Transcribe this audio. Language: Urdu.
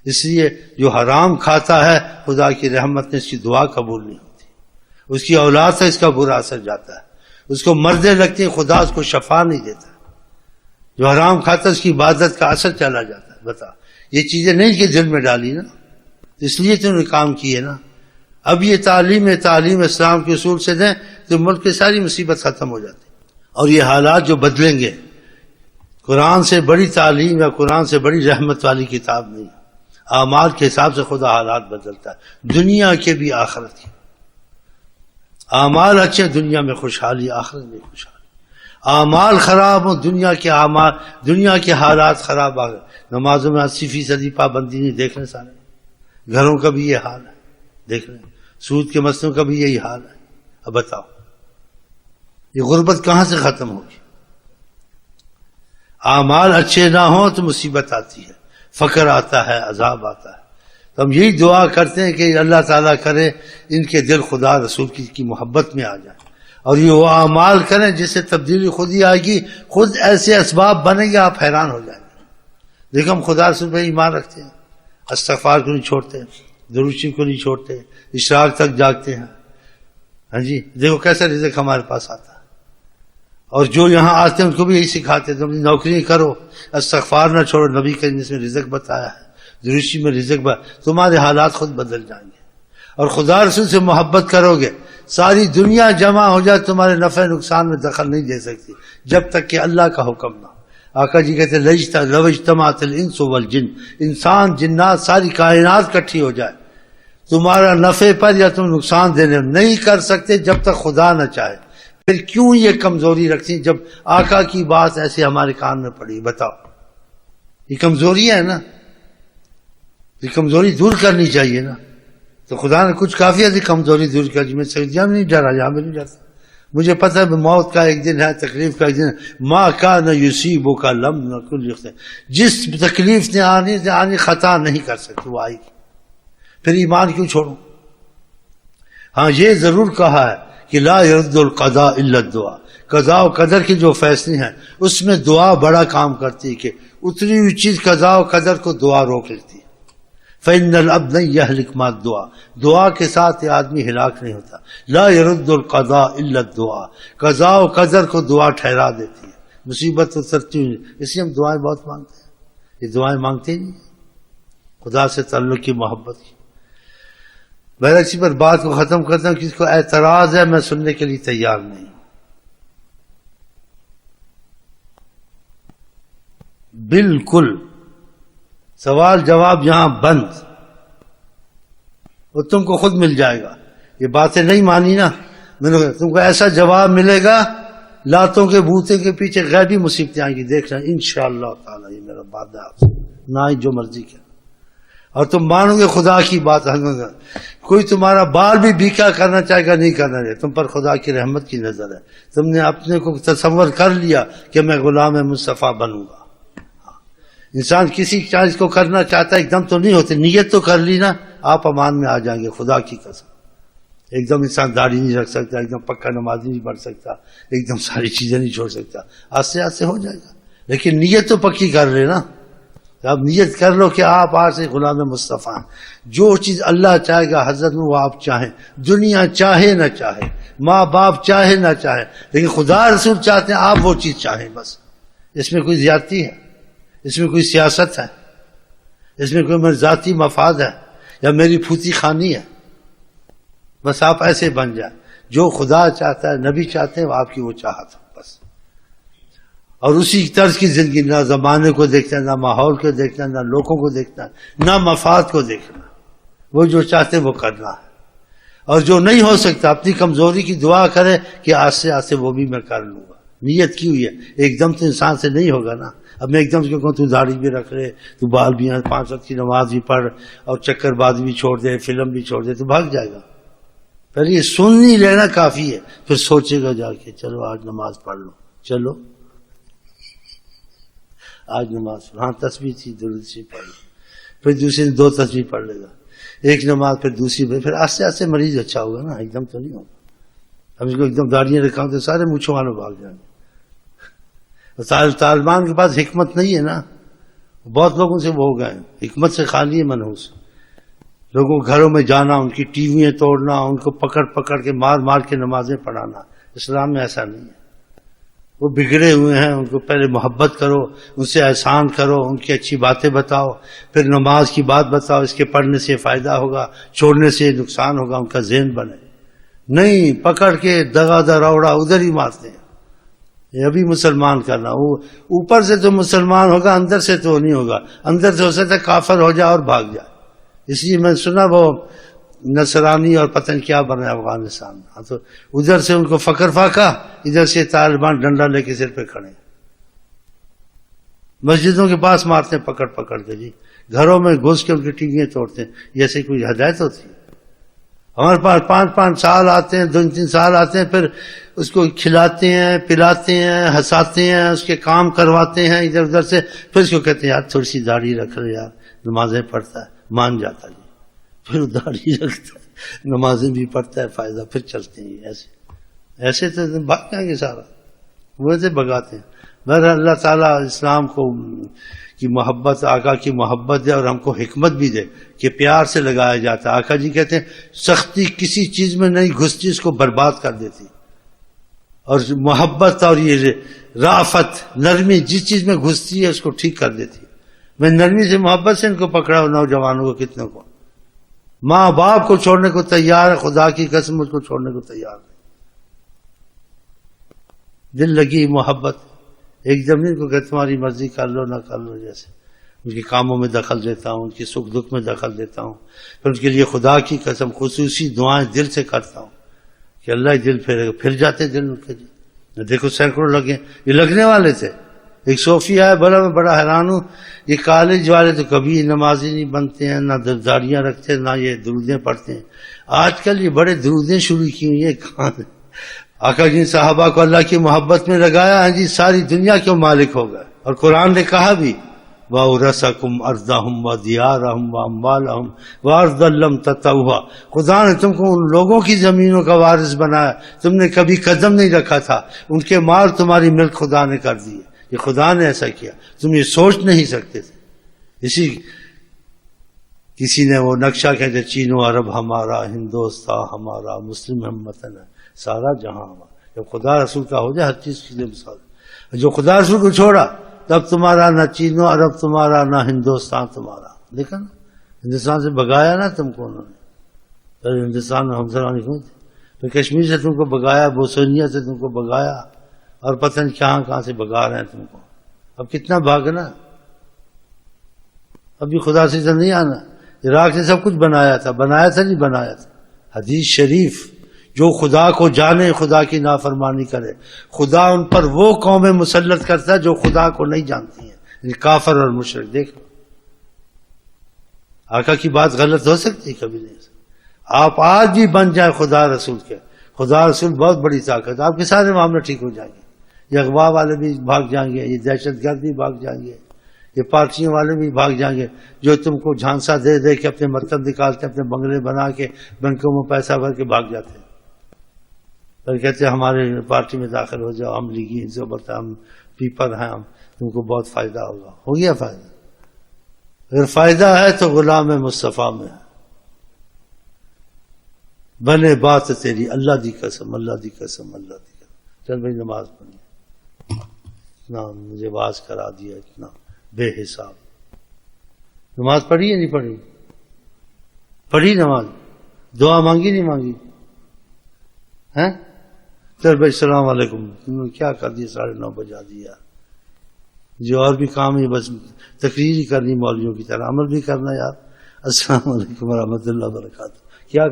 اس لیے جو حرام کھاتا ہے خدا کی رحمت نے اس کی دعا قبول نہیں ہوتی، اس کی اولاد سے اس کا برا اثر جاتا ہے، اس کو مردیں لگتی ہیں، خدا اس کو شفا نہیں دیتا۔ جو حرام کھاتا ہے اس کی عبادت کا اثر چلا جاتا ہے۔ بتا، یہ چیزیں نہیں کہ دل میں ڈالی نا، اس لیے تو نے کام کیے نا۔ اب یہ تعلیم اسلام کے اصول سے دیں تو ملک کی ساری مصیبت ختم ہو جاتی، اور یہ حالات جو بدلیں گے، قرآن سے بڑی تعلیم یا قرآن سے بڑی رحمت والی کتاب نہیں۔ اعمال کے حساب سے خدا حالات بدلتا ہے، دنیا کے بھی آخرت کے۔ اعمال اچھے، دنیا میں خوشحالی، آخرت میں خوشحالی۔ اعمال خراب ہوں، دنیا کے حالات خراب آ گئے۔ نمازوں میں 80% پابندی نہیں، دیکھ رہے سارے، گھروں کا بھی یہ حال ہے، دیکھ رہے ہیں، سود کے مسئلوں کا بھی یہی حال ہے۔ اب بتاؤ یہ غربت کہاں سے ختم ہوگی؟ اعمال اچھے نہ ہوں تو مصیبت آتی ہے، فقر آتا ہے، عذاب آتا ہے۔ تو ہم یہی دعا کرتے ہیں کہ اللہ تعالیٰ کرے ان کے دل خدا رسول کی محبت میں آ جائیں، اور یہ وہ اعمال کریں جس سے تبدیلی خود ہی آئے گی، خود ایسے اسباب بنیں گے آپ حیران ہو جائیں گے۔ دیکھو ہم خدا رسول پہ ایمان رکھتے ہیں، استغفار کو نہیں چھوڑتے، درود شریف کو نہیں چھوڑتے، اشراق تک جاگتے ہیں۔ ہاں جی، دیکھو کیسا رزق ہمارے پاس آتا ہے، اور جو یہاں آتے ہیں ان کو بھی یہی سکھاتے ہیں، تم نوکری کرو، استغفار نہ چھوڑو، نبی کے جس میں رزق بتایا ہے، درود شریف میں رزق تمہارے حالات خود بدل جائیں گے۔ اور خدا رسول سے محبت کرو گے، ساری دنیا جمع ہو جائے تمہارے نفع نقصان میں دخل نہیں دے سکتی جب تک کہ اللہ کا حکم نہ ہو۔ آقا جی کہتے ہیں لو اجتمعت الانس والجن، انسان جنات ساری کائنات کٹھی ہو جائے تمہارا نفع پر یا تم نقصان دینے نہیں کر سکتے جب تک خدا نہ چاہے۔ پھر کیوں یہ کمزوری رکھتی جب آقا کی بات ایسے ہمارے کان میں پڑی؟ بتاؤ، یہ کمزوری ہے نا، یہ کمزوری دور کرنی چاہیے نا۔ تو خدا نے کچھ کافی ہے کمزوری دور کر دی۔ میں سعودیہ میں نہیں ڈرا، یہاں میں نہیں ڈرتا، مجھے پتہ ہے موت کا ایک دن ہے، تکلیف کا ایک دن ہے۔ ما کان یصیبک لم یکن یخطئک، جس تکلیف نے آنی خطا نہیں کر سکتی، وہ آئے گی، پھر ایمان کیوں چھوڑوں؟ ہاں یہ ضرور کہا ہے کہ لا يرد القضاء الا الدعاء، قضاء و قدر کی جو فیصلے ہیں اس میں دعا بڑا کام کرتی ہے، کہ اتری ہوئی چیز قضاء و قدر کو دعا روک لیتی ہے۔ فإن العبد لن يهلك مع الدعاء، دعا کے ساتھ یہ آدمی ہلاک نہیں ہوتا۔ لا يرد القضاء الا الدعاء، قضاء و قدر کو دعا ٹھہرا دیتی ہے، مصیبت اترتی ہوئی، اس لیے ہم دعائیں بہت مانگتے ہیں۔ یہ دعائیں مانگتے ہی نہیں، خدا سے تعلق کی محبت کی۔ میں اسی پر بات کو ختم کرتا ہوں، کسی کو اعتراض ہے میں سننے کے لیے تیار نہیں ہوں، بالکل سوال جواب یہاں بند، وہ تم کو خود مل جائے گا۔ یہ باتیں نہیں مانی نا، میں نے تم کو ایسا جواب ملے گا، لاتوں کے بوتے کے پیچھے غیبی مصیبتیں آئیں گی، دیکھ رہے ہیں انشاءاللہ تعالی، یہ میرا وعدہ ہے آپ سے، نہ ہی جو مرضی کیا، اور تم مانو گے خدا کی بات۔ کوئی تمہارا بال بھی بھیکا کرنا چاہے گا، نہیں کرنا چاہے، تم پر خدا کی رحمت کی نظر ہے، تم نے اپنے کو تصور کر لیا کہ میں غلام مصطفیٰ بنوں گا۔ انسان کسی چیز کو کرنا چاہتا ہے، ایک دم تو نہیں ہوتے، نیت تو کر لی نا، آپ امان میں آ جائیں گے خدا کی قسم۔ ایک دم انسان داڑھی نہیں رکھ سکتا، ایک دم پکا نمازی نہیں پڑھ سکتا، ایک دم ساری چیزیں نہیں چھوڑ سکتا، آستے آستے ہو جائے گا، لیکن نیت تو پکی کر لے نا۔ اب نیت کر لو کہ آپ آج سے غلام مصطفیٰ ہیں، جو چیز اللہ چاہے گا حضرت میں وہ آپ چاہیں، دنیا چاہے نہ چاہے، ماں باپ چاہے نہ چاہے، لیکن خدا رسول چاہتے ہیں آپ وہ چیز چاہیں، بس۔ اس میں کوئی زیادتی ہے؟ اس میں کوئی سیاست ہے؟ اس میں کوئی میرا ذاتی مفاد ہے یا میری پھوتی خانی ہے؟ بس آپ ایسے بن جائیں، جو خدا چاہتا ہے، نبی چاہتے ہیں، وہ آپ کی وہ چاہت ہو بس، اور اسی طرز کی زندگی، نہ زمانے کو دیکھنا، نہ ماحول کو دیکھنا، نہ لوگوں کو دیکھنا، نہ مفاد کو دیکھنا، وہ جو چاہتے ہیں وہ کرنا ہے۔ اور جو نہیں ہو سکتا اپنی کمزوری کی دعا کرے کہ آستے آستے وہ بھی میں کر لوں گا۔ نیت کی ہوئی ہے، ایک دم تو انسان سے نہیں ہوگا نا۔ اب میں ایک دم سے کہوں تو داڑھی بھی رکھ لے، تو بال بھی 5 وقت کی نماز بھی پڑھ، اور چکر بازی بھی چھوڑ دے، فلم بھی چھوڑ دے، تو بھاگ جائے گا۔ پہلے یہ سن نہیں لینا کافی ہے، پھر سوچے گا جا کے چلو آج نماز پڑھ لو، چلو آج نماز پڑھ، ہاں تسبیح تھی درود سے پڑھ لو، پھر دوسری 2 تسبیح پڑھ لے گا، ایک نماز پھر دوسری، پھر آستے آستے مریض اچھا ہوگا نا، ایک دم تو نہیں ہوگا۔ اب اس کو ایک دم داڑیاں رکھاؤں تو سارے مونچھوں والوں بھاگ جائیں گے۔ طالبان کے پاس حکمت نہیں ہے نا، بہت لوگوں سے وہ ہو گئے، حکمت سے خالی ہے منحوس. لوگوں کو گھروں میں جانا، ان کی ٹی ویاں توڑنا، ان کو پکڑ پکڑ کے مار مار کے نمازیں پڑھانا. اسلام میں ایسا نہیں ہے. وہ بگڑے ہوئے ہیں، ان کو پہلے محبت کرو، ان سے احسان کرو، ان کی اچھی باتیں بتاؤ، پھر نماز کی بات بتاؤ، اس کے پڑھنے سے فائدہ ہوگا، چھوڑنے سے نقصان ہوگا، ان کا ذہن بنے. نہیں، پکڑ کے دغا دروڑا ادھر ہی مارتے ہیں. یہ ابھی مسلمان کرنا، وہ اوپر سے تو مسلمان ہوگا، اندر سے تو نہیں ہوگا. اندر سے ہو سکتا ہے کافر ہو جائے اور بھاگ جائے. اس لیے میں سنا وہ نصرانی اور پتن کیا بنا افغانستان میں، تو ادھر سے ان کو فقر فاقہ، ادھر سے طالبان ڈنڈا لے کے سر پہ کھڑے ہیں. مسجدوں کے پاس مارتے ہیں پکڑ پکڑ کے. جی گھروں میں گھس کے ان کی ٹیویاں توڑتے ہیں. یہ ایسے کوئی ہدایت ہوتی ہے؟ ہمارے پاس 5 سال آتے ہیں، 2-3 سال آتے ہیں، پھر اس کو کھلاتے ہیں، پلاتے ہیں، ہنساتے ہیں، اس کے کام کرواتے ہیں ادھر ادھر سے. پھر اس کو کہتے ہیں یار تھوڑی سی داڑھی رکھ لے یار، نمازیں پڑھتا ہے. مان جاتا جی، پھر داڑھی رکھتا ہے، نمازیں بھی پڑھتا ہے، فائدہ. پھر چلتے ہیں ایسے تو بھاگ جائیں گے سارا. ویسے بگاتے ہیں. بہرحال اللہ تعالیٰ اسلام کو کی محبت، آقا کی محبت دے اور ہم کو حکمت بھی دے کہ پیار سے لگایا جاتا ہے. آقا جی کہتے ہیں سختی کسی چیز میں نہیں گھستی، اس کو برباد کر دیتی. اور محبت اور یہ رافت، نرمی جس چیز میں گھستی ہے اس کو ٹھیک کر دیتی. میں نرمی سے محبت سے ان کو پکڑا ہوں، نوجوانوں کو کتنے کو. ماں باپ کو چھوڑنے کو تیار ہے، خدا کی قسم اس کو چھوڑنے کو تیار نہیں. دل لگی محبت. ایک دم نہیں کو کہ تمہاری مرضی کر لو نہ کر لو. جیسے ان کے کاموں میں دخل دیتا ہوں، ان کے سکھ دکھ میں دخل دیتا ہوں. پھر ان کے لیے خدا کی قسم خصوصی دعائیں دل سے کرتا ہوں کہ اللہ ہی دل پھیرے گا. پھر جاتے دل ان کے. جی دیکھو سینکڑوں لگے، یہ لگنے والے تھے. ایک صوفی آیا، بولا میں بڑا حیران ہوں، یہ کالج والے تو کبھی نمازی نہیں بنتے ہیں، نہ داڑیاں رکھتے، نہ یہ درودیں پڑھتے ہیں. آج کل یہ بڑے درودیں شروع کی ہوئی ہیں. کہاں آقا جی صحابہ کو اللہ کی محبت میں لگایا، ہاں جی ساری دنیا کے مالک ہو گئے. اور قرآن نے کہا بھی وَأَوْرَثَكُمْ أَرْضَهُمْ وَدِيَارَهُمْ وَأَمْوَالَهُمْ وَأَرْضًا لَّمْ تَطَئُوهَا. خدا نے تم کو ان لوگوں کی زمینوں کا وارث بنایا، تم نے کبھی قدم نہیں رکھا تھا، ان کے مال تمہاری ملک خدا نے کر دی. یہ خدا نے ایسا کیا، تم یہ سوچ نہیں سکتے تھے. کسی نے وہ نقشہ کہتے چین و عرب ہمارا، ہندوستان ہمارا، مسلم ہم وطن ہے، سارا جہاں ہمارا. جب خدا رسول کا ہو جائے ہر چیز کے لیے مثال. جو خدا رسول کو چھوڑا تب تمہارا نہ چین و عرب تمہارا، نہ ہندوستان تمہارا. دیکھا نا، ہندوستان سے بگایا نا تم کو انہوں نے. ہندوستان میں ہمسرانی کیوں تھی؟ پھر کشمیر سے تم کو بگایا، بوسنیا سے تم کو بگایا، اور پتہ نہیں کہاں سے بگا رہے ہیں تم کو. اب کتنا بھاگنا. ابھی خدا سے نہیں آنا. عراق نے سب کچھ بنایا تھا نہیں بنایا تھا. حدیث شریف، جو خدا کو جانے خدا کی نافرمانی کرے، خدا ان پر وہ قومیں مسلط کرتا ہے جو خدا کو نہیں جانتی ہیں، یعنی کافر اور مشرک. دیکھ آقا کی بات غلط ہو سکتی؟ کبھی نہیں. آپ آج بھی بن جائیں خدا رسول کے. خدا رسول بہت بڑی طاقت، آپ کے سارے معاملے ٹھیک ہو جائیں گے. یہ اغوا والے بھی بھاگ جائیں گے، یہ دہشت گرد بھی بھاگ جائیں گے، یہ پارٹیوں والے بھی بھاگ جائیں گے جو تم کو جھانسا دے دے کے اپنے مطلب نکالتے، اپنے بنگلے بنا کے بینکوں میں پیسہ بھر کے بھاگ جاتے ہیں. پھر کہتے ہیں ہمارے پارٹی میں داخل ہو جاؤ، ہم لیگی ان سے بڑھتا، ہم پیپر ہیں، ہم تم کو بہت فائدہ ہوگا. ہو گیا فائدہ؟ اگر فائدہ ہے تو غلام مصطفیٰ میں ہے. بنے بات تیری اللہ دی قسم، اللہ دی قسم، اللہ دی قسم. چل بھائی نماز پڑھنی. اتنا مجھے باز کرا دیا، اتنا بے حساب. نماز پڑھی یا نہیں پڑھی؟ پڑھی نماز. دعا مانگی نہیں مانگی؟ ہیں؟ چل بھائی السلام علیکم. تم نے کیا کر دیا؟ 9:30 بجا دیا. جو اور بھی کام ہے بس تقریر ہی کرنی مولویوں کی طرح، عمل بھی کرنا یار. السلام علیکم ورحمۃ اللہ وبرکاتہ. کیا